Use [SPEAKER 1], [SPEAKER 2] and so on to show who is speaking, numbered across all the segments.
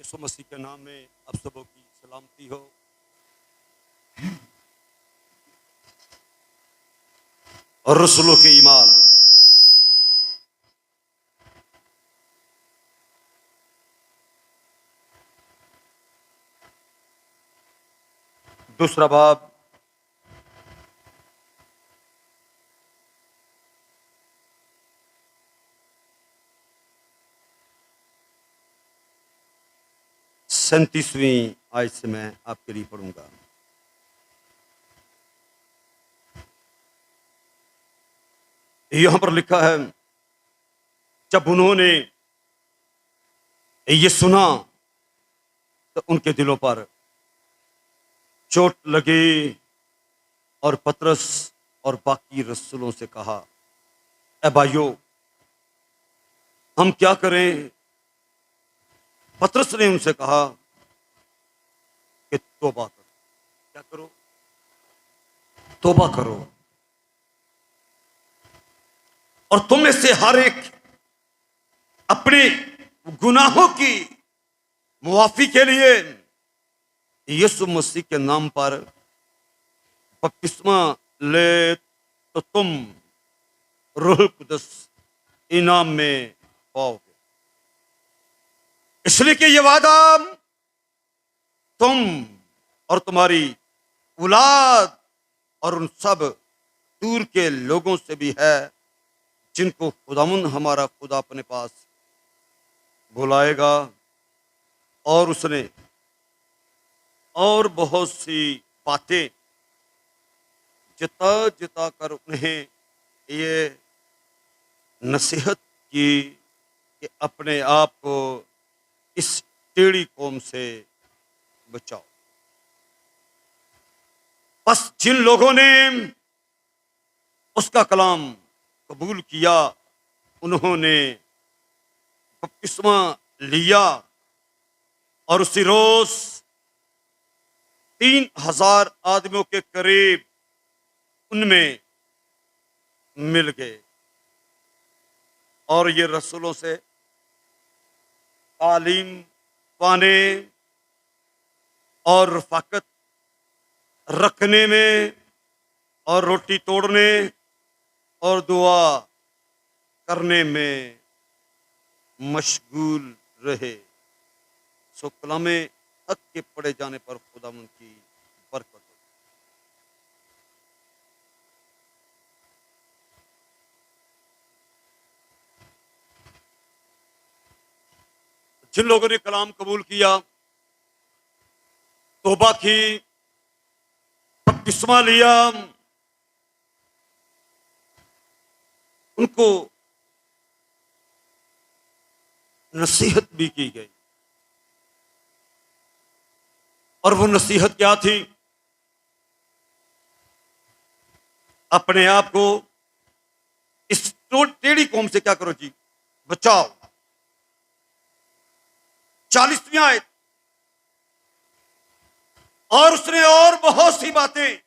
[SPEAKER 1] यीशु मसीह के नाम में आप सबों की सलामती हो। और रसूलों के ईमान। दूसरा बाब सैंतीसवीं आयत से मैं आपके लिए पढ़ूंगा। यहां पर लिखा है, जब उन्होंने ये सुना तो उनके दिलों पर चोट लगी और पतरस और बाकी रसूलों से कहा, ए भाइयों, हम क्या करें? पतरस ने उनसे कहा कि तौबा करो। क्या करो? तौबा करो और तुम में से हर एक अपने गुनाहों की मुआफी के लिए यीशु मसीह के नाम पर बपतिस्मा ले, तो तुम रूह कुदस इनाम में पाओगे। इसलिए कि ये वादा तुम और तुम्हारी औलाद और उन सब दूर के लोगों से भी है जिनको खुदामुन हमारा खुदा अपने पास बुलाएगा। और उसने और बहुत सी बातें जिता जिता कर उन्हें ये नसीहत की कि अपने आप को इस टेढ़ी कौम से बचाओ। बस जिन लोगों ने उसका कलाम कबूल किया, उन्होंने बपतिस्मा लिया और उसी रोज 3000 आदमियों के करीब उनमें मिल गए। और ये रसूलों से तालीम पाने और रफाकत रखने में और रोटी तोड़ने और दुआ करने में मशगूल रहे। सो कलामे हक के पढ़े जाने पर खुदावंद की बरकत हो। जिन लोगों ने कलाम कबूल किया, तौबा की, बपतिस्मा लिया, उनको नसीहत भी की गई। और वो नसीहत क्या थी? अपने आप को इस टेढ़ी कौम से क्या करो जी? बचाओ। 40वीं आयत। और उसने और बहुत सी बातें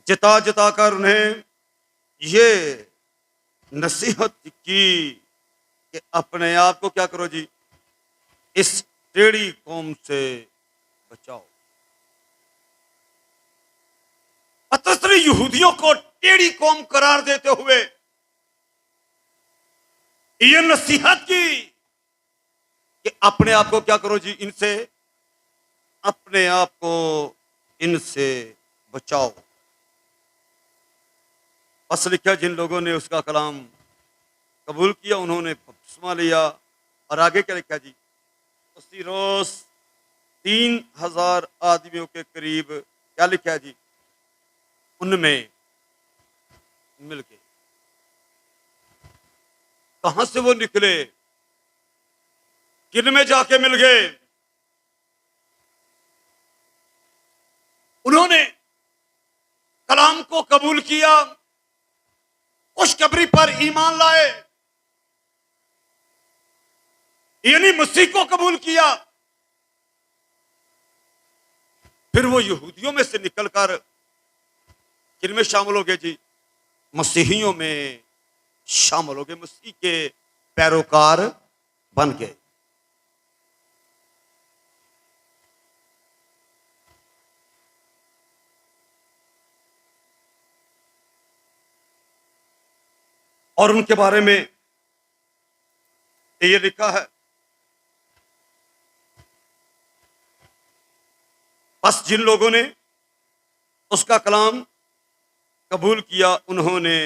[SPEAKER 1] जता जता कर उन्हें ये नसीहत की कि अपने आप को क्या करो जी? इस टेढ़ी कौम से बचाओ। पतरस ने यहूदियों को टेढ़ी कौम करार देते हुए ये नसीहत की कि अपने आप को क्या करो जी? इनसे, अपने आप को इनसे बचाओ। बस लिखा, जिन लोगों ने उसका कलाम कबूल किया, उन्होंने बपतिस्मा लिया। और आगे क्या लिखा जी? उसी रोज 3000 आदमियों के करीब क्या लिखा है जी? उनमें मिल गए। कहां से वो निकले? किन में जाके मिल गए? उन्होंने कलाम को कबूल किया, खुशखबरी पर ईमान लाए, यानी मसीह को कबूल किया। फिर वो यहूदियों में से निकलकर किन में शामिल हो गए जी? मसीहियों में शामिल हो गए, मसीह के पैरोकार बन गए। और उनके बारे में ये लिखा है, बस जिन लोगों ने उसका कलाम कबूल किया उन्होंने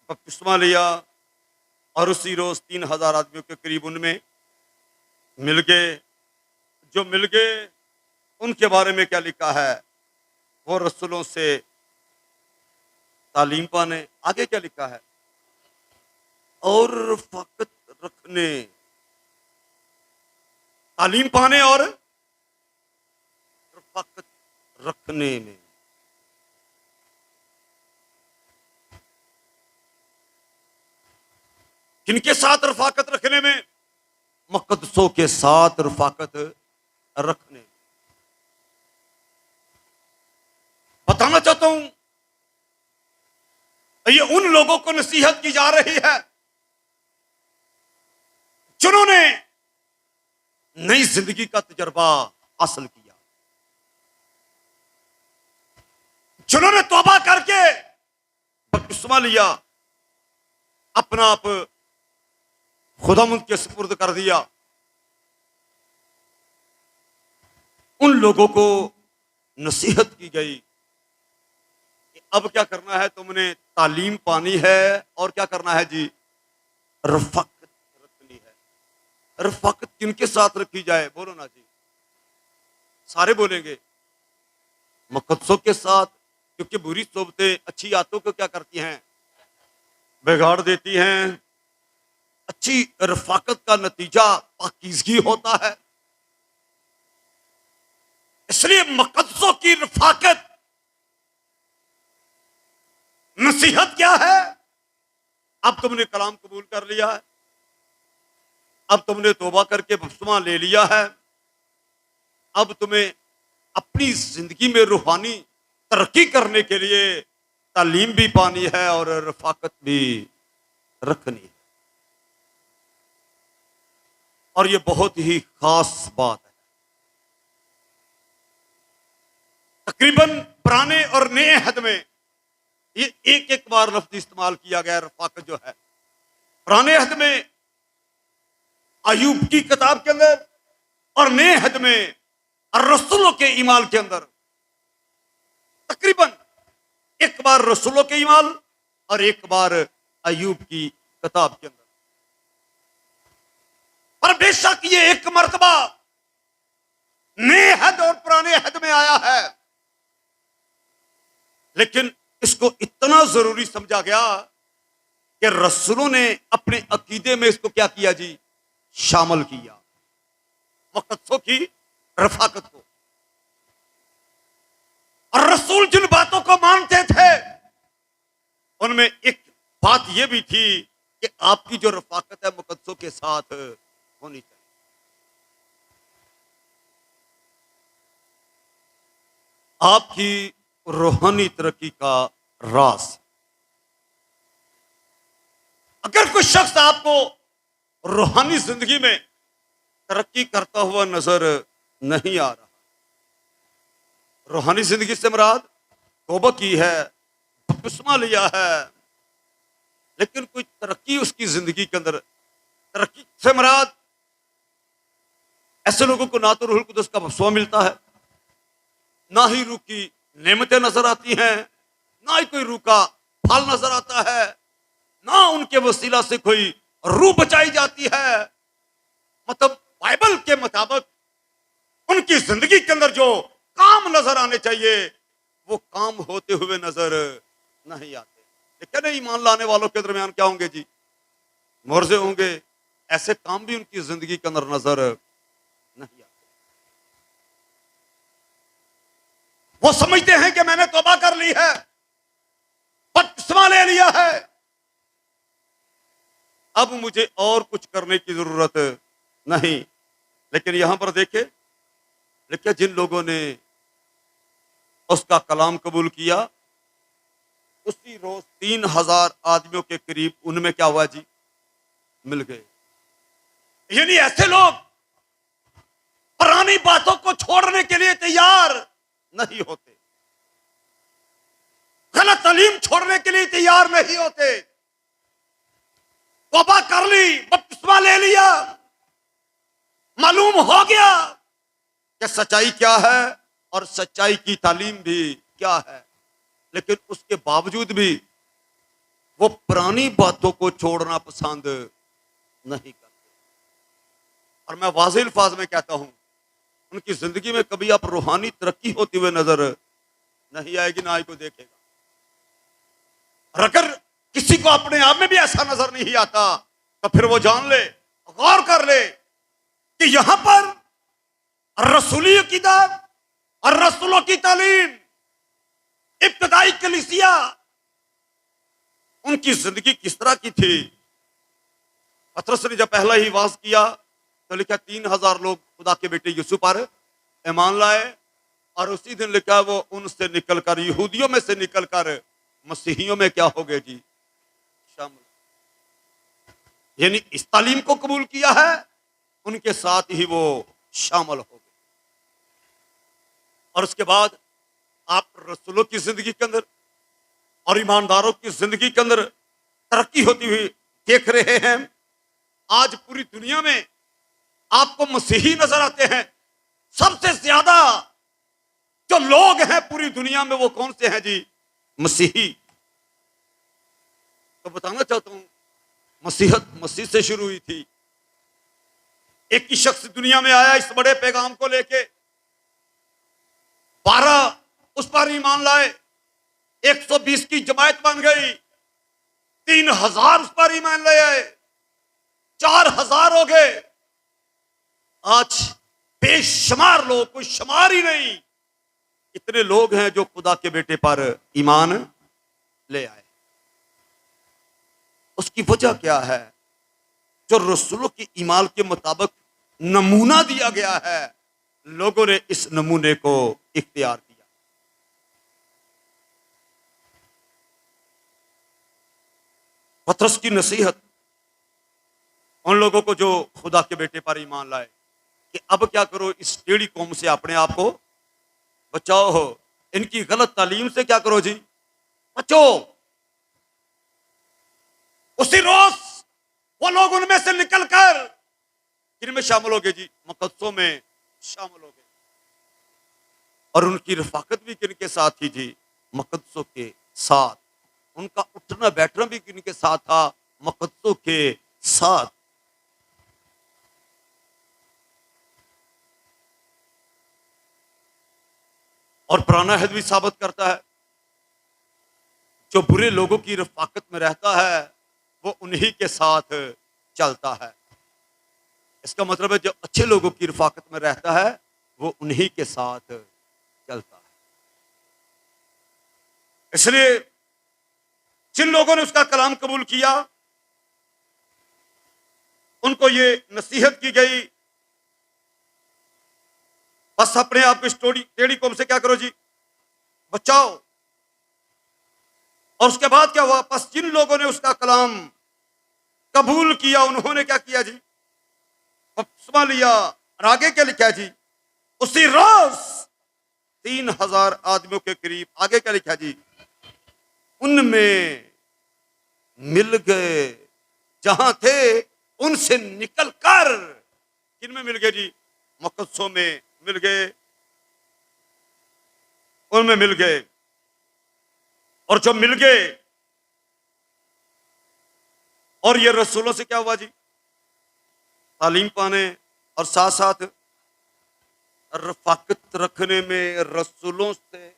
[SPEAKER 1] बपतिस्मा लिया और उसी रोज 3,000 आदमियों के करीब उनमें मिल गए। जो मिल गए उनके बारे में क्या लिखा है, वो रसूलों से तालीम पाने, आगे क्या लिखा है, और रफ़ाकत रखने, तालीम पाने और रफ़ाकत रखने में। किनके साथ रफ़ाकत रखने में? मुक़द्दसों के साथ रफ़ाकत रखने में। बताना चाहता हूं, ये उन लोगों को नसीहत की जा रही है जिन्होंने नई जिंदगी का तजर्बा हासिल किया, जिन्होंने तौबा करके बपतिस्मा लिया, अपना आप खुदावंद के सुपुर्द कर दिया। उन लोगों को नसीहत की गई कि अब क्या करना है, तुमने तालीम पानी है और क्या करना है जी, रफ़ाकत रखनी है। रफ़ाकत किनके साथ रखी जाए, बोलो ना जी, सारे बोलेंगे, मुक़द्दसों के साथ, क्योंकि बुरी सोबतें अच्छी आदतों को क्या करती हैं, बिगाड़ देती हैं। अच्छी रफ़ाकत का नतीजा पाकीज़गी होता है। इसलिए मुक़द्दसों की रफ़ाकत, नसीहत क्या है, अब तुमने कलाम कबूल कर लिया है, अब तुमने तौबा करके बपतिस्मा ले लिया है, अब तुम्हें अपनी जिंदगी में रूहानी तरक्की करने के लिए तालीम भी पानी है और रफ़ाकत भी रखनी है। और ये बहुत ही खास बात है। तकरीबन पुराने और नए अहद में ये एक एक बार लफ्ज इस्तेमाल किया गया, रफ़ाकत जो है। पुराने अहद में अयूब की किताब के अंदर और नए अहद में रसूलों के ईमाल के अंदर तकरीबन एक बार रसूलों के ईमाल और एक बार अयूब की किताब के अंदर। पर बेशक ये एक मर्तबा नए अहद और पुराने अहद में आया है, लेकिन इसको इतना जरूरी समझा गया कि रसूलों ने अपने अकीदे में इसको क्या किया जी, शामिल किया, मुक़द्दसों की रफ़ाकत को। और रसूल जिन बातों को मानते थे उनमें एक बात यह भी थी कि आपकी जो रफ़ाकत है मुक़द्दसों के साथ होनी चाहिए। आपकी रूहानी तरक्की का राज, अगर कोई शख्स आपको रूहानी जिंदगी में तरक्की करता हुआ नजर नहीं आ रहा, रूहानी जिंदगी से मुराद तौबा की है, बपतिस्मा लिया है, लेकिन कोई तरक्की उसकी जिंदगी के अंदर, तरक्की से मुराद ऐसे लोगों को ना तो रूहुल कुद्दस का बपतिस्मा मिलता है, ना ही रूह की नेमतें नजर आती हैं, ना ही कोई रूह का फल नजर आता है, ना उनके वसीला से कोई रूह बचाई जाती है। मतलब बाइबल के मुताबिक उनकी जिंदगी के अंदर जो काम नजर आने चाहिए वो काम होते हुए नजर नहीं आते। लेकिन ईमान लाने वालों के दरमियान क्या होंगे जी, मुर्जे होंगे, ऐसे काम भी उनकी जिंदगी के अंदर नजर नहीं आते। वो समझते हैं कि मैंने तौबा कर ली है, बपतिस्मा ले लिया है, अब मुझे और कुछ करने की जरूरत नहीं। लेकिन यहां पर देखे लिखे, जिन लोगों ने उसका कलाम कबूल किया उसी रोज 3,000 आदमियों के करीब उनमें क्या हुआ जी, मिल गए। यानी ऐसे लोग पुरानी बातों को छोड़ने के लिए तैयार नहीं होते, गलत तालीम छोड़ने के लिए तैयार नहीं होते, तौबा कर ली, बपतिस्मा ले लिया, मालूम हो गया कि सच्चाई क्या है और सच्चाई की तालीम भी क्या है, लेकिन उसके बावजूद भी वो पुरानी बातों को छोड़ना पसंद नहीं करते। और मैं वाज़ेह अल्फाज में कहता हूं, उनकी जिंदगी में कभी आप रूहानी तरक्की होती हुए नजर नहीं आएगी, ना ही कोई देखेगा। और अगर किसी को अपने आप में भी ऐसा नजर नहीं आता तो फिर वो जान ले, गौर कर ले कि यहां पर रसूली अकीदा और रसूलों की तालीम, इब्तिदाई कलीसिया, उनकी जिंदगी किस तरह की थी। पतरस ने जब पहला ही वाज किया तो लिखा 3000 लोग खुदा के बेटे यीशु पर ईमान लाए, और उसी दिन लिखा वो उनसे निकलकर, यहूदियों में से निकलकर मसीहियों में क्या हो गए जी, शामिल। यानी इस तालीम को कबूल किया है, उनके साथ ही वो शामिल हो गए। और उसके बाद आप रसूलों की जिंदगी के अंदर और ईमानदारों की जिंदगी के अंदर तरक्की होती हुई देख रहे हैं। आज पूरी दुनिया में आपको मसीही नजर आते हैं। सबसे ज्यादा जो लोग हैं पूरी दुनिया में वो कौन से हैं जी, मसीही। तो बताना चाहता हूं, मसीहत मसीह से शुरू हुई थी। एक ही शख्स दुनिया में आया इस बड़े पैगाम को लेके, 12 उस पर ईमान लाए, 120 की जमात बन गई, 3000 उस पर ईमान ले आए, 4000 हो गए। आज बेशुमार लोग, कोई शुमार ही नहीं, इतने लोग हैं जो खुदा के बेटे पर ईमान ले आए। उसकी वजह क्या है? जो रसूलों की ईमान के मुताबिक नमूना दिया गया है, लोगों ने इस नमूने को इख्तियार किया। पतरस की नसीहत उन लोगों को जो खुदा के बेटे पर ईमान लाए कि अब क्या करो, इस टेढ़ी कौम से अपने आप को बचाओ हो, इनकी गलत तालीम से क्या करो जी, बचो। उसी रोज वो लोग उनमें से निकलकर किनमें शामिल हो गए जी, मुकद्दसों में शामिल हो गए। और उनकी रफाकत भी किनके साथ थी जी, मुकद्दसों के साथ। उनका उठना बैठना भी किनके साथ था, मुकद्दसों के साथ। और पुराना हिद भी साबित करता है, जो बुरे लोगों की रफाकत में रहता है वो उन्हीं के साथ चलता है। इसका मतलब है जो अच्छे लोगों की रफाकत में रहता है वो उन्हीं के साथ चलता है। इसलिए जिन लोगों ने उसका कलाम कबूल किया उनको ये नसीहत की गई, बस अपने आप को टेढ़ी कौम से क्या करो जी, बचाओ। और उसके बाद क्या हुआ? बस जिन लोगों ने उसका कलाम कबूल किया उन्होंने क्या किया जी, बपतिस्मा लिया। और आगे क्या लिखा है जी, उसी रोज 3000 आदमियों के करीब, आगे क्या लिखा है जी, उनमें मिल गए जहां थे उनसे निकलकर। किन में मिल गए जी, मुकद्दसों में मिल गए, उनमें मिल गए। और जब मिल गए और ये रसूलों से क्या हुआ जी, तालीम पाने और साथ साथ रफाकत रखने में, रसूलों से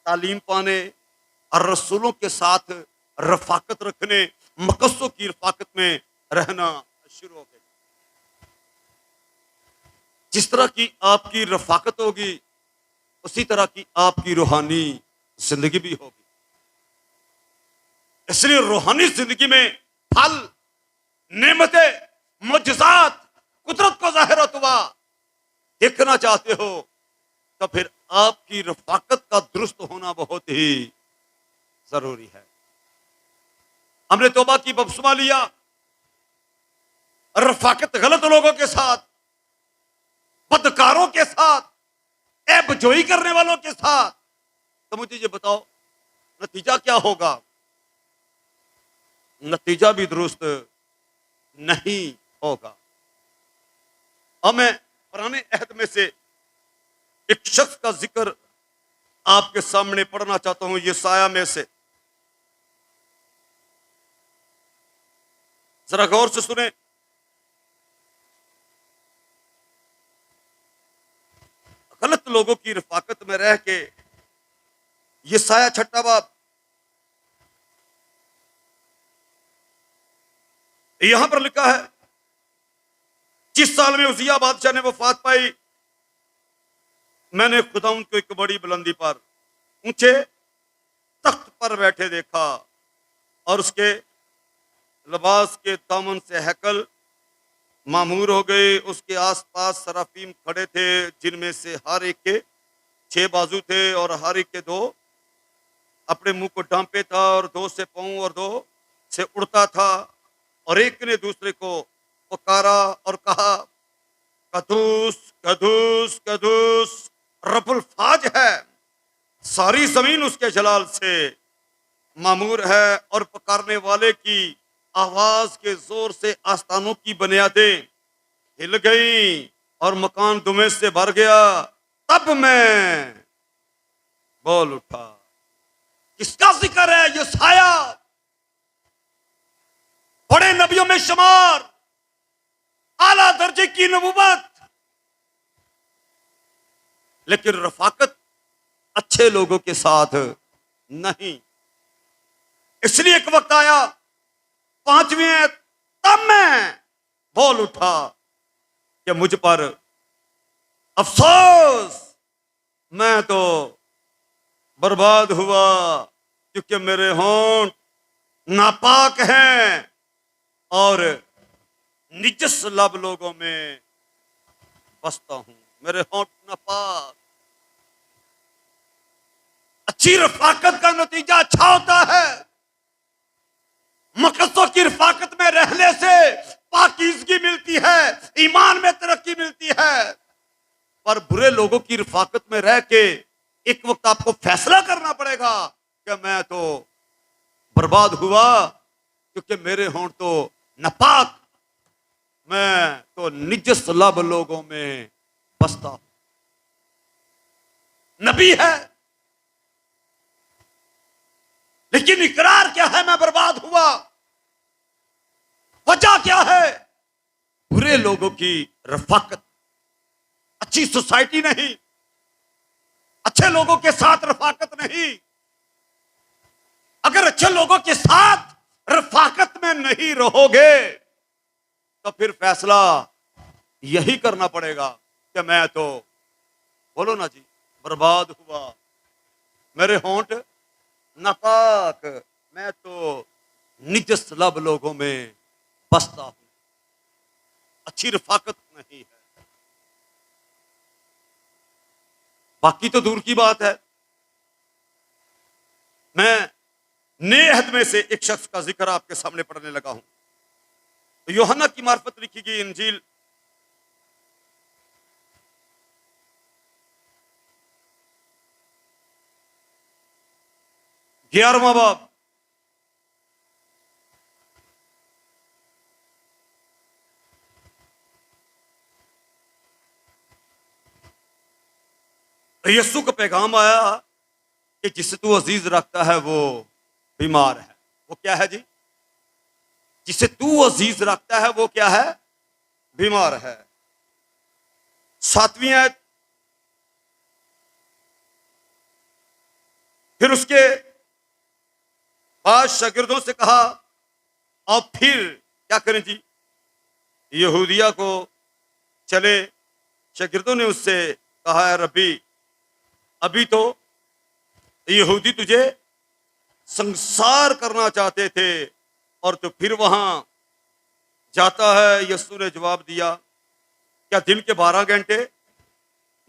[SPEAKER 1] तालीम पाने और रसूलों के साथ रफाकत रखने, मुकद्दसों की रफाकत में रहना शुरू हो गया। जिस तरह की आपकी रफाकत होगी उसी तरह की आपकी रूहानी जिंदगी भी होगी। इसलिए रूहानी जिंदगी में फल, नेमतें, मुजज़ात, कुदरत को जाहिर हुआ देखना चाहते हो तो फिर आपकी रफाकत का दुरुस्त होना बहुत ही जरूरी है। हमने तौबा की, बपतिस्मा लिया, रफाकत गलत लोगों के साथ, बदकारों के साथ, ऐबजोई करने वालों के साथ, तो मुझे ये बताओ नतीजा क्या होगा? नतीजा भी दुरुस्त नहीं होगा। अब मैं पुराने अहद में से एक शख्स का जिक्र आपके सामने पढ़ना चाहता हूं, यशायाह में से। जरा गौर से सुने। गलत लोगों की रफाकत में रह के, यशायाह 6 बाब, यहां पर लिखा है, जिस साल में उजिया बादशाह ने वफात पाई, मैंने खुदाउन को एक बड़ी बुलंदी पर ऊंचे तख्त पर बैठे देखा और उसके लिबास के दामन से हैकल मामूर हो गए। उसके आसपास सराफीम खड़े थे, जिनमें से हर एक के 6 बाजू थे और हर एक के 2 अपने मुंह को ढांपे था, और 2 से पांव और 2 से उड़ता था। और एक ने दूसरे को पुकारा और कहा, कदूस कदूस कदूस रब्बुल फाज है, सारी जमीन उसके जलाल से मामूर है। और पुकारने वाले की आवाज के जोर से आस्थानों की बुनियादें हिल गई और मकान दुमे से भर गया। तब मैं बोल उठा। किसका जिक्र है? यशायाह, बड़े नबियों में शुमार, आला दर्जे की नबूवत, लेकिन रफाकत अच्छे लोगों के साथ नहीं। इसलिए एक वक्त आया, 5वीं, तब मैं बोल उठा कि मुझ पर अफसोस, मैं तो बर्बाद हुआ, क्योंकि मेरे होंठ नापाक हैं और निजस लब लोगों में बसता हूं। मेरे होंठ नापाक। अच्छी रफाकत का नतीजा अच्छा होता है। मुकद्दसों की रफाकत में रहने से पाकीज़गी मिलती है, ईमान में तरक्की मिलती है। पर बुरे लोगों की रफाकत में रह के एक वक्त आपको फैसला करना पड़ेगा कि मैं तो बर्बाद हुआ, क्योंकि मेरे होंठ तो नापाक, मैं तो निजस लब लोगों में बसता हूं। नबी है, लेकिन इकरार क्या है? मैं बर्बाद हुआ। वजह क्या है? बुरे लोगों की रफाकत, अच्छी सोसाइटी नहीं, अच्छे लोगों के साथ रफाकत नहीं। अगर अच्छे लोगों के साथ रफाकत में नहीं रहोगे तो फिर फैसला यही करना पड़ेगा कि मैं तो, बोलो ना जी, बर्बाद हुआ, मेरे होंठ नापाक, मैं तो निजस लब लोगों में बसता हूं। अच्छी रफाकत नहीं है। बाकी तो दूर की बात है। मैं नए अहद में से एक शख्स का जिक्र आपके सामने पढ़ने लगा हूं। यूहन्ना की मार्फत लिखी गई इंजील, ग्यारहवां बाब, यीशु का पैगाम आया कि जिसे तू अजीज रखता है वो बीमार है। वो क्या है जी? जिसे तू अजीज रखता है वो क्या है? बीमार है। 7वीं आयत, फिर उसके बाद शागिर्दों से कहा, अब फिर क्या करें जी? यहूदिया को चले। शागिर्दों ने उससे कहा, है रब्बी, अभी तो यहूदी तुझे संसार करना चाहते थे और तू फिर वहां जाता है। यीशु ने जवाब दिया, क्या दिन के 12 घंटे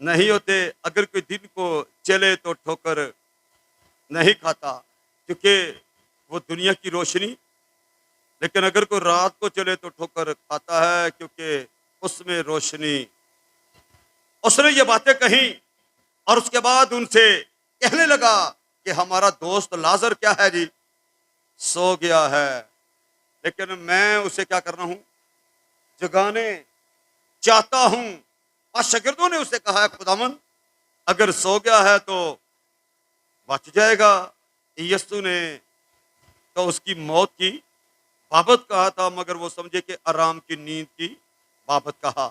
[SPEAKER 1] नहीं होते? अगर कोई दिन को चले तो ठोकर नहीं खाता, क्योंकि वो दुनिया की रोशनी, लेकिन अगर कोई रात को चले तो ठोकर खाता है, क्योंकि उसमें रोशनी। उसने ये बातें कही और उसके बाद उनसे कहने लगा कि हमारा दोस्त लाजर क्या है जी? सो गया है, लेकिन मैं उसे क्या करना हूं? जगाने चाहता हूं। और शागिर्दों ने उसे कहा, खुदावंद अगर सो गया है तो बच जाएगा। यीशु ने तो उसकी मौत की बाबत कहा था, मगर वो समझे कि आराम की नींद की बाबत कहा।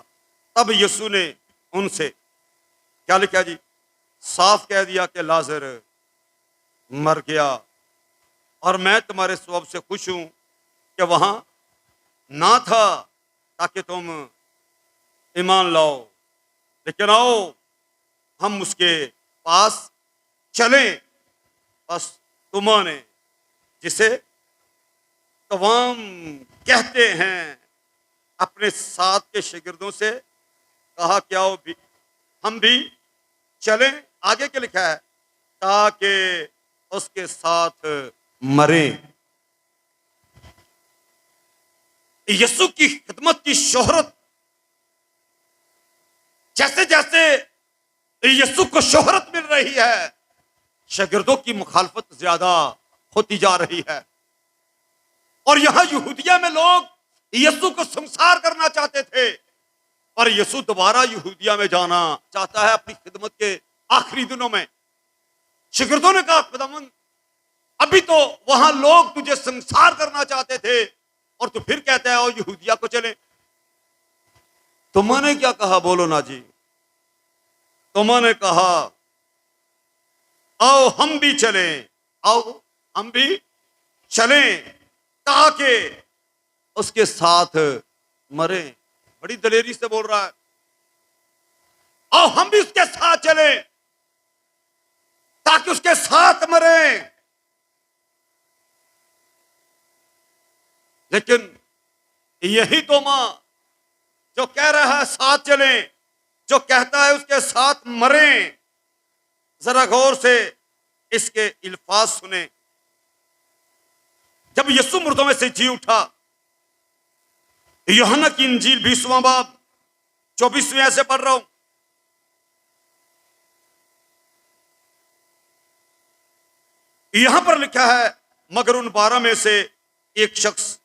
[SPEAKER 1] तब यीशु ने उनसे क्या लिखा जी, साफ कह दिया कि लाजर मर गया। और मैं तुम्हारे स्वभाव से खुश हूं कि वहां ना था, ताकि तुम ईमान लाओ। लेकिन आओ हम उसके पास चलें। बस तुमने जिसे तमाम कहते हैं अपने साथ के शागिर्दों से कहा, क्या हो भी हम भी चलें। आगे क्या लिखा है, ताकि उसके साथ मरें। यीशु की खिदमत की शोहरत, जैसे जैसे यीशु को शोहरत मिल रही है, शागिर्दों की मुखालफत ज्यादा होती जा रही है। और यहां यहूदिया में लोग यीशु को संसार करना चाहते थे, और यीशु दोबारा यहूदिया में जाना चाहता है अपनी खिदमत के आखिरी दिनों में। शागिर्दों ने कहा, खुदावंद अभी तो वहां लोग तुझे संसार करना चाहते थे, और तू फिर कहता है और यहूदिया को चले। तुमने क्या कहा, बोलो ना जी। तुमने कहा आओ हम भी चले, आओ हम भी चले, ताकि उसके साथ मरे। बड़ी दलेरी से बोल रहा है, आओ हम भी उसके साथ चले ताकि उसके साथ मरे। लेकिन यही तो मां जो कह रहा है साथ चले, जो कहता है उसके साथ मरे। जरा गौर से इसके इल्फाज सुने। जब यीशु मुर्दों में से जी उठा, यूहन्ना की इंजील 20वां बाब 24वें ऐसे पढ़ रहा हूं, यहां पर लिखा है, मगर उन 12 में से एक शख्स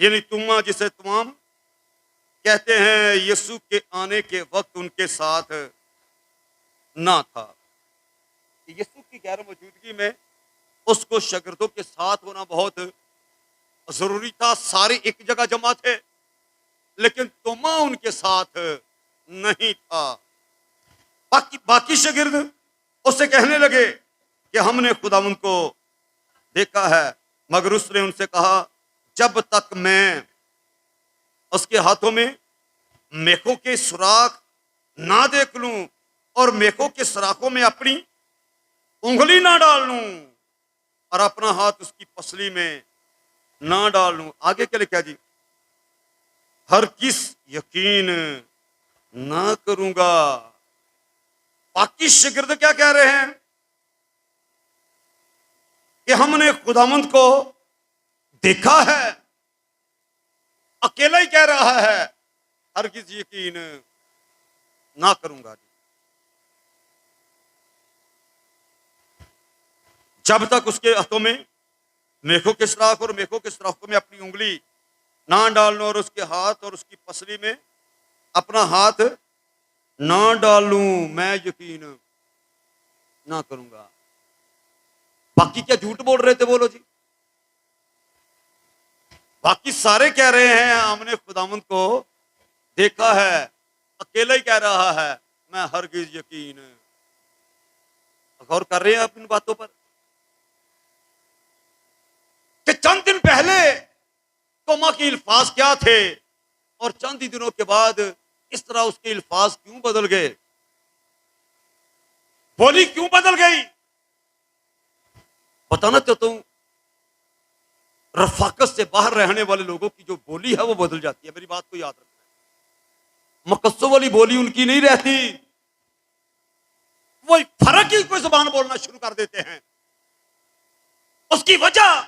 [SPEAKER 1] यानी तुमा, जिसे तमाम कहते हैं, यीशु के आने के वक्त उनके साथ ना था। यीशु की गैर मौजूदगी में उसको शागिर्दों के साथ होना बहुत जरूरी था। सारे एक जगह जमा थे, लेकिन तोमा उनके साथ नहीं था। बाकी शागिर्द उससे कहने लगे कि हमने खुदावंद को देखा है, मगर उसने उनसे कहा, जब तक मैं उसके हाथों में मेखों के सुराख ना देख लूं और मेखों के सुराखों में अपनी उंगली ना डाल लूं और अपना हाथ उसकी पसली में ना डाल लूं। आगे क्या लिखा जी, हर किस यकीन ना करूंगा। बाकी शागिर्द क्या कह रहे हैं कि हमने खुदावंद को देखा है। अकेला ही कह रहा है, हर किस यकीन ना करूंगा। जब तक उसके हाथों में मेखों के सुराख और मेखों के सुराखों में अपनी उंगली ना डालूं और उसके हाथ और उसकी पसली में अपना हाथ ना डालूं, मैं यकीन ना करूंगा। बाकी क्या झूठ बोल रहे थे, बोलो जी। बाकी सारे कह रहे हैं हमने खुदावंद को देखा है, अकेला ही कह रहा है मैं हरगिज यकीन। गौर कर रहे हैं आप इन बातों पर कि चंद दिन पहले तोमा के अल्फाज क्या थे और चंद ही दिनों के बाद इस तरह उसके अल्फाज क्यों बदल गए, बोली क्यों बदल गई। बताना चाहता हूं, रफाकत से बाहर रहने वाले लोगों की जो बोली है वो बदल जाती है। मेरी बात को याद रखना, मकस्सों वाली बोली उनकी नहीं रहती, वो फर्क ही कोई जुबान बोलना शुरू कर देते हैं। उसकी वजह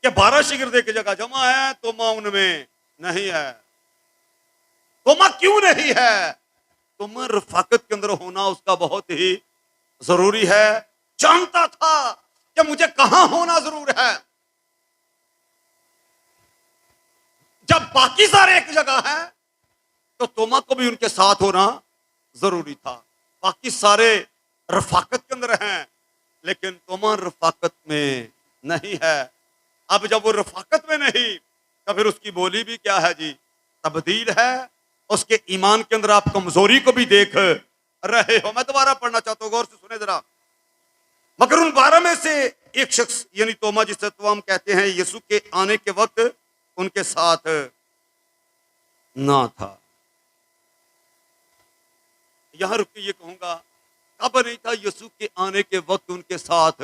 [SPEAKER 1] कि 12 शागिर्द की जगह जमा है, तोमा उनमें नहीं है। तोमा क्यों नहीं है? तोमा रफाकत के अंदर होना उसका बहुत ही जरूरी है। जानता था कि मुझे कहां होना जरूर है। जब बाकी सारे एक जगह हैं तो तोमा को भी उनके साथ होना जरूरी था। बाकी सारे रफाकत के अंदर हैं लेकिन तोमा रफाकत में नहीं है। अब जब वो रफाकत में नहीं तो फिर उसकी बोली भी क्या है जी, तब्दील है। उसके ईमान के अंदर आप कमजोरी को भी देख रहे हो। मैं दोबारा पढ़ना चाहता हूं, गौर से सुने जरा। मगर उन 12 में से एक शख्स यानी तोमा जिसे तो हम कहते हैं यीशु के आने के वक्त उनके साथ ना था। यहां रुक के ये कहूंगा, कब नहीं था यीशु के आने के वक्त उनके साथ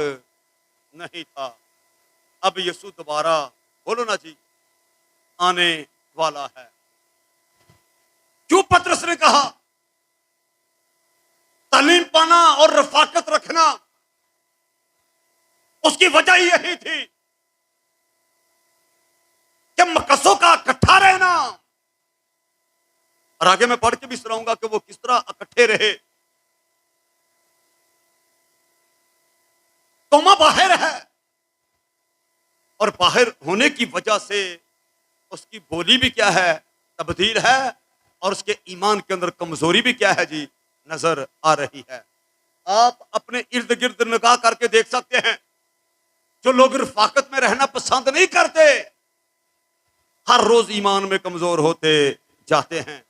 [SPEAKER 1] नहीं था। अब यीशु दोबारा बोलो ना जी आने वाला है। क्यों पतरस ने कहा तालीम पाना और रफाकत रखना, उसकी वजह यही थी कि मकसों का इकट्ठा रहना। और आगे मैं पढ़ के भी सुनाऊंगा कि वो किस तरह इकट्ठे रहे। तोमा बाहर है और बाहर होने की वजह से उसकी बोली भी क्या है, तब्दील है। और उसके ईमान के अंदर कमजोरी भी क्या है जी, नजर आ रही है। आप अपने इर्द गिर्द निगाह करके देख सकते हैं, जो लोग रफाकत में रहना पसंद नहीं करते हर रोज ईमान में कमजोर होते जाते हैं।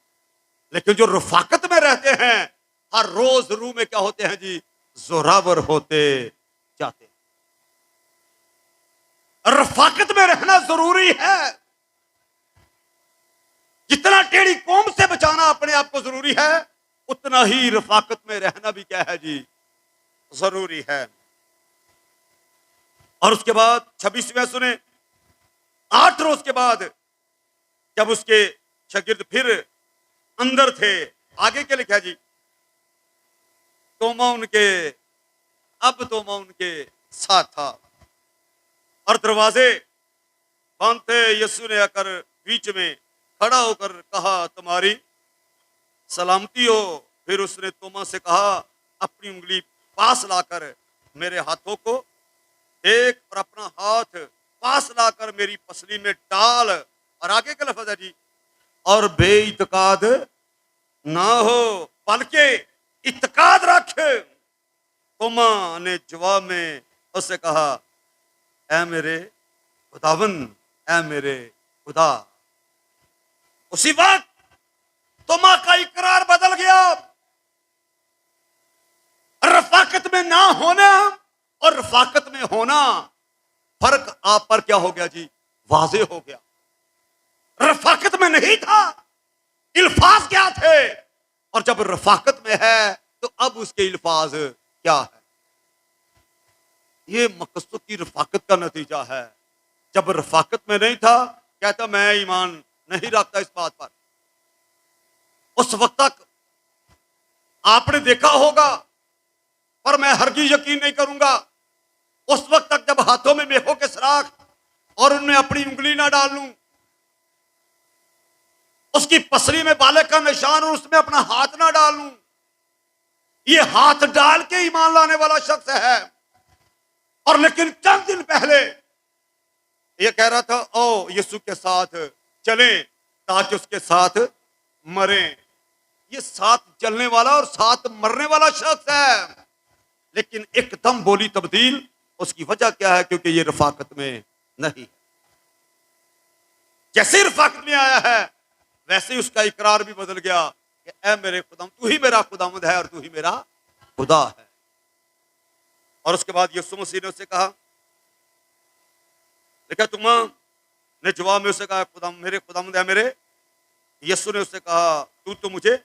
[SPEAKER 1] लेकिन जो रफाकत में रहते हैं हर रोज रूह में क्या होते हैं जी, जोरावर होते जाते हैं। रफाकत में रहना जरूरी है। जितना टेढ़ी कौम से बचाना अपने आप को जरूरी है, उतना ही रफाकत में रहना भी क्या है जी, जरूरी है। और उसके बाद 26वें सुने, 8 रोज के बाद जब उसके शागिर्द फिर अंदर थे, आगे क्या लिखा जी, तोमा उनके साथ था और दरवाजे बंद थे। यीशु ने आकर बीच में खड़ा होकर कहा तुम्हारी सलामती हो। फिर उसने तोमा से कहा अपनी उंगली पास लाकर मेरे हाथों को देख और अपना हाथ पास लाकर मेरी पसली में डाल। और आगे का लफ्ज है जी, और बेइतकाद ना हो बल्कि इत्काद रख। तोमा ने जवाब में उससे कहा ऐ मेरे खुदावन, ऐ मेरे खुदा। उसी वक्त तोमा का इकरार बदल गया। रफाकत में ना होना और रफाकत में होना, फर्क आप पर क्या हो गया जी, वाजे हो गया। रफाकत में नहीं था, इल्फाज क्या थे, और जब रफाकत में है तो अब उसके इल्फाज क्या है। ये मकसद की रफाकत का नतीजा है। जब रफाकत में नहीं था कहता मैं ईमान नहीं रखता इस बात पर। उस वक्त तक आपने देखा होगा, पर मैं हरगिज़ यकीन नहीं करूंगा, उस वक्त तक जब हाथों में मेखों के सराख और उनमें अपनी उंगली ना डाल लूं, उसकी पसली में बाले का निशान और उसमें अपना हाथ ना डाल लूं, ये हाथ डाल के ईमान लाने वाला शख्स है। और लेकिन चंद दिन पहले ये कह रहा था ओ यीशु के साथ चलें ताकि उसके साथ मरें। ये साथ चलने वाला और साथ मरने वाला शख्स है। लेकिन एकदम बोली तब्दील, उसकी वजह क्या है, क्योंकि ये रफाकत में नहीं। जैसे रफाकत में आया है वैसे ही उसका इकरार भी बदल गया कि ऐ मेरे खुदाम, तू ही मेरा खुदावंद है और तू ही मेरा खुदा है। और उसके बाद यीशु मसीह ने उससे कहा, देखा तुम ने जवाब में उससे कहा खुदा मेरे खुदावंद है मेरे। यीशु ने उससे कहा तू तो मुझे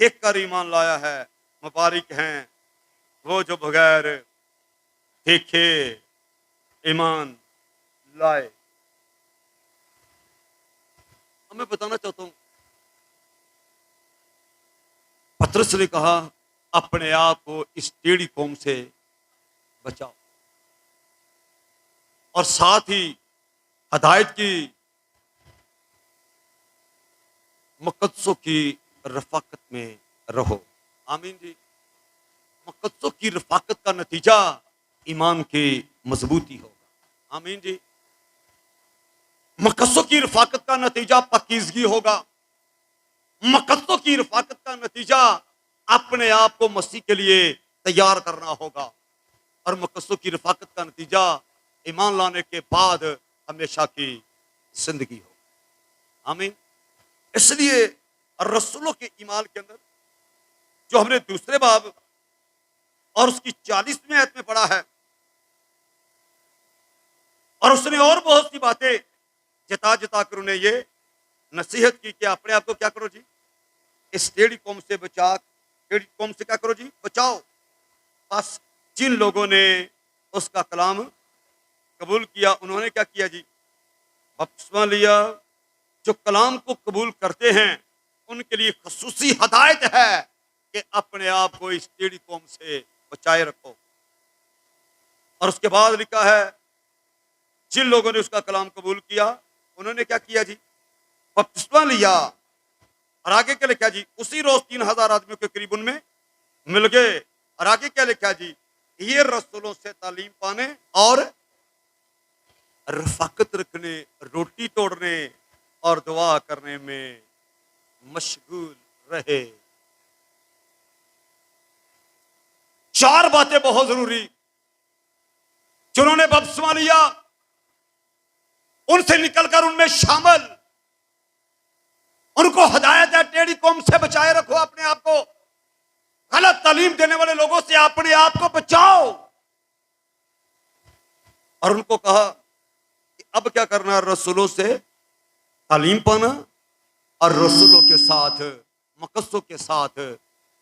[SPEAKER 1] देख कर ईमान लाया है, मुबारक हैं वो जो बगैर देखे ईमान लाए। मैं बताना चाहता हूं, पतरस ने कहा अपने आप को इस टेढ़ी कौम से बचाओ, और साथ ही हदायत की मुकद्दसों की रफाकत में रहो। आमीन जी। मुकद्दसों की रफाकत का नतीजा ईमान की मजबूती होगा। आमीन जी। मकसदों की रफाकत का नतीजा पाकीज़गी होगा। मकसदों की रफाकत का नतीजा अपने आप को मसीह के लिए तैयार करना होगा। और मकसदों की रफाकत का नतीजा ईमान लाने के बाद हमेशा की जिंदगी हो। आमीन। इसलिए रसूलों के ईमान के अंदर जो हमने दूसरे बाब और उसकी 40वीं आयत में पढ़ा है, और उसने और बहुत सी बातें जता जता कर उन्हें ये नसीहत की कि अपने आप को क्या करो जी, इस टेढ़ी कौम से टेढ़ी कौम से क्या करो जी, बचाओ। बस जिन लोगों ने उसका कलाम कबूल किया, उन्होंने क्या किया जी, बपतिस्मा लिया। जो कलाम को कबूल करते हैं उनके लिए खसूसी हदायत है कि अपने आप को इस टेढ़ी कौम से बचाए रखो। और उसके बाद लिखा है, जिन लोगों ने उसका कलाम कबूल किया उन्होंने क्या किया जी, बपतिस्मा लिया। और आगे क्या लिखा जी, उसी रोज 3000 आदमियों के करीब उनमें मिल गए। और आगे क्या लिखा जी, ये रसूलों से तालीम पाने और रफाकत रखने, रोटी तोड़ने और दुआ करने में मशगूल रहे। 4 बातें बहुत जरूरी जिन्होंने बपतिस्मा लिया, उनसे निकलकर उनमें शामिल, उनको हदायत है टेढ़ी कौम से बचाए रखो अपने आप को, गलत तालीम देने वाले लोगों से अपने आप को बचाओ। और उनको कहा कि अब क्या करना, रसूलों से तालीम पाना और रसूलों के साथ, मकसदों के साथ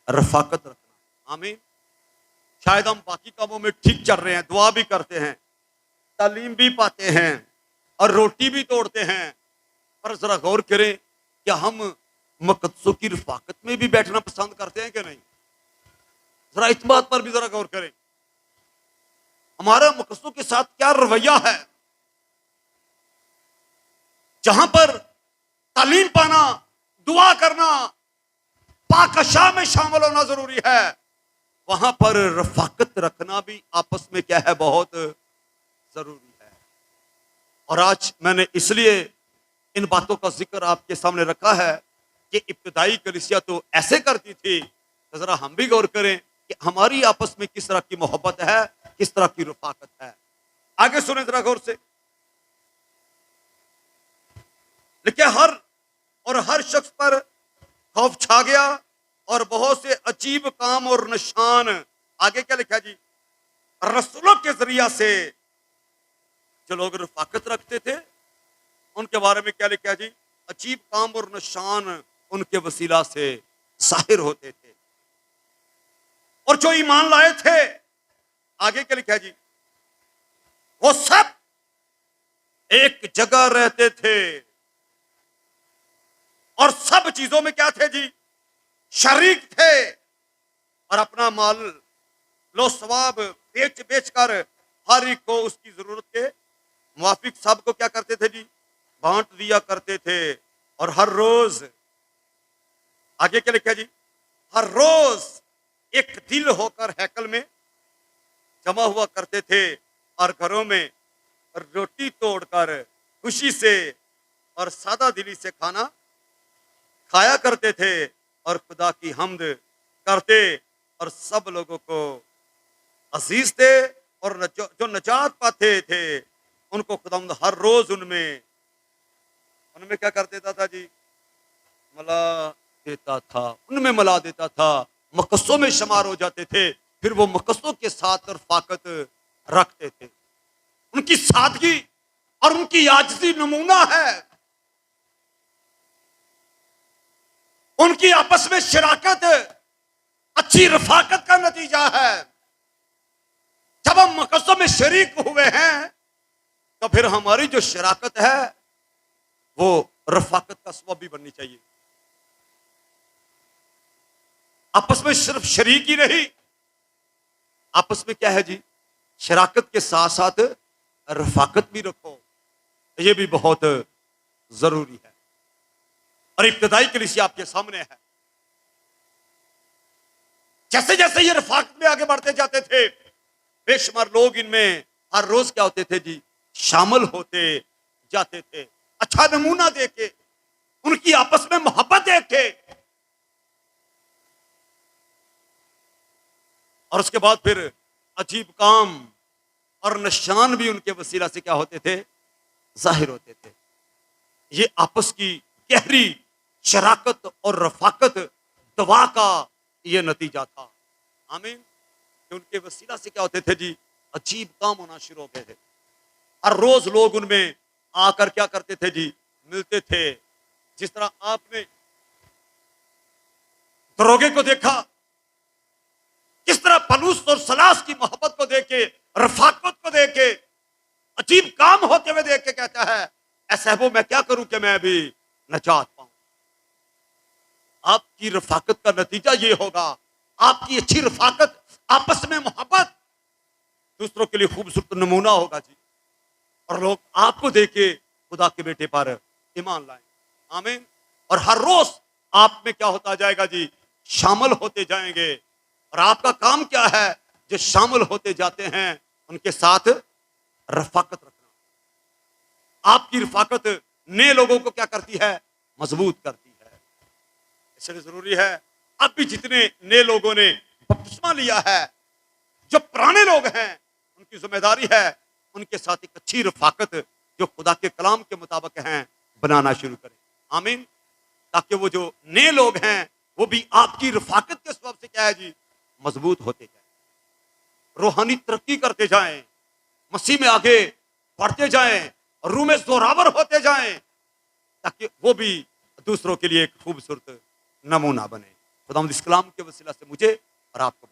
[SPEAKER 1] रफाकत रखना। आमीन। शायद हम बाकी कामों में ठीक चल रहे हैं, दुआ भी करते हैं, तालीम भी पाते हैं और रोटी भी तोड़ते हैं, पर जरा गौर करें क्या हम मकसदों की रफाकत में भी बैठना पसंद करते हैं कि नहीं? जरा इस बात पर भी जरा गौर करें, हमारा मकसदों के साथ क्या रवैया है। जहां पर तालीम पाना, दुआ करना, पाकशा में शामिल होना जरूरी है, वहां पर रफाकत रखना भी आपस में क्या है, बहुत जरूरी है। और आज मैंने इसलिए इन बातों का जिक्र आपके सामने रखा है कि इब्तिदाई कलीसिया तो ऐसे करती थी, तो जरा हम भी गौर करें कि हमारी आपस में किस तरह की मोहब्बत है, किस तरह की रफाकत है। आगे सुने जरा गौर से, लेकिन हर शख्स पर खौफ छा गया और बहुत से अजीब काम और निशान। आगे क्या लिखा जी, रसूलों के जरिया से जो लोग रफाकत रखते थे उनके बारे में क्या लिखा जी, अजीब काम और निशान उनके वसीला से जाहिर होते थे। और जो ईमान लाए थे, आगे क्या लिखा जी, वो सब एक जगह रहते थे और सब चीजों में क्या थे जी, शरीक थे। और अपना माल लो सवाब बेच बेच कर हर एक को उसकी जरूरत के मुवाफिक सबको क्या करते थे जी, बांट दिया करते थे। और हर रोज, आगे क्या लिखा जी, हर रोज एक दिल होकर हैकल में जमा हुआ करते थे और घरों में रोटी तोड़कर खुशी से और सादा दिली से खाना खाया करते थे और खुदा की हम्द करते और सब लोगों को अजीज थे। और जो नजात पाते थे उनको खुदावंद हर रोज उनमें क्या कर देता था जी, मला देता था, उनमें मला देता था, मकसदों में शुमार हो जाते थे। फिर वो मकसदों के साथ रफाकत रखते थे। उनकी सादगी और उनकी आजिज़ी नमूना है। उनकी आपस में शराकत अच्छी रफाकत का नतीजा है। जब हम मकसदों में शरीक हुए हैं तो फिर हमारी जो शराकत है वो रफाकत का सबब भी बननी चाहिए। आपस में सिर्फ शरीक ही नहीं, आपस में क्या है जी, शराकत के साथ साथ रफाकत भी रखो, ये भी बहुत जरूरी है। और इब्तिदाई कलीसिया आपके सामने है। जैसे जैसे ये रफाकत में आगे बढ़ते जाते थे, बेशुमार लोग इनमें हर रोज क्या होते थे जी, शामिल होते जाते थे। अच्छा नमूना देके, उनकी आपस में मोहब्बत देके, और उसके बाद फिर अजीब काम और निशान भी उनके वसीला से क्या होते थे, जाहिर होते थे। ये आपस की गहरी शराकत और रफाकत दवा का ये नतीजा था। आमीन। कि उनके वसीला से क्या होते थे जी, अजीब काम होना शुरू हो गए थे। हर रोज लोग उनमें आकर क्या करते थे जी, मिलते थे। जिस तरह आपने दरोगे को देखा, किस तरह पलूस और सलास की मोहब्बत को देखे, रफाकत को देखे, अजीब काम होते हुए देख के कहता है, ऐसा वो मैं क्या करूं कि मैं भी नजात पाऊं। आपकी रफाकत का नतीजा ये होगा, आपकी अच्छी रफाकत, आपस में मोहब्बत दूसरों के लिए खूबसूरत नमूना होगा जी, और लोग आपको देखे खुदा के बेटे पर ईमान लाएं। आमीन। और हर रोज आप में क्या होता जाएगा जी, शामिल होते जाएंगे। और आपका काम क्या है, जो शामिल होते जाते हैं उनके साथ रफाकत रखना। आपकी रफाकत नए लोगों को क्या करती है, मजबूत करती है। इसलिए जरूरी है, अब भी जितने नए लोगों ने बपतिस्मा लिया है, जो पुराने लोग हैं, उनकी जिम्मेदारी है उनके साथ एक अच्छी रफाकत जो खुदा के कलाम के मुताबिक हैं बनाना शुरू करें। आमीन। ताकि वो जो नए लोग हैं वो भी आपकी रफाकत के सबब से क्या है जी, मजबूत होते जाए, रूहानी तरक्की करते जाएं, मसीह में आगे बढ़ते जाएं, रूह में जोरावर होते जाएं, ताकि वो भी दूसरों के लिए एक खूबसूरत नमूना बने। खुदा इस कलाम के वसीला से मुझे और आपको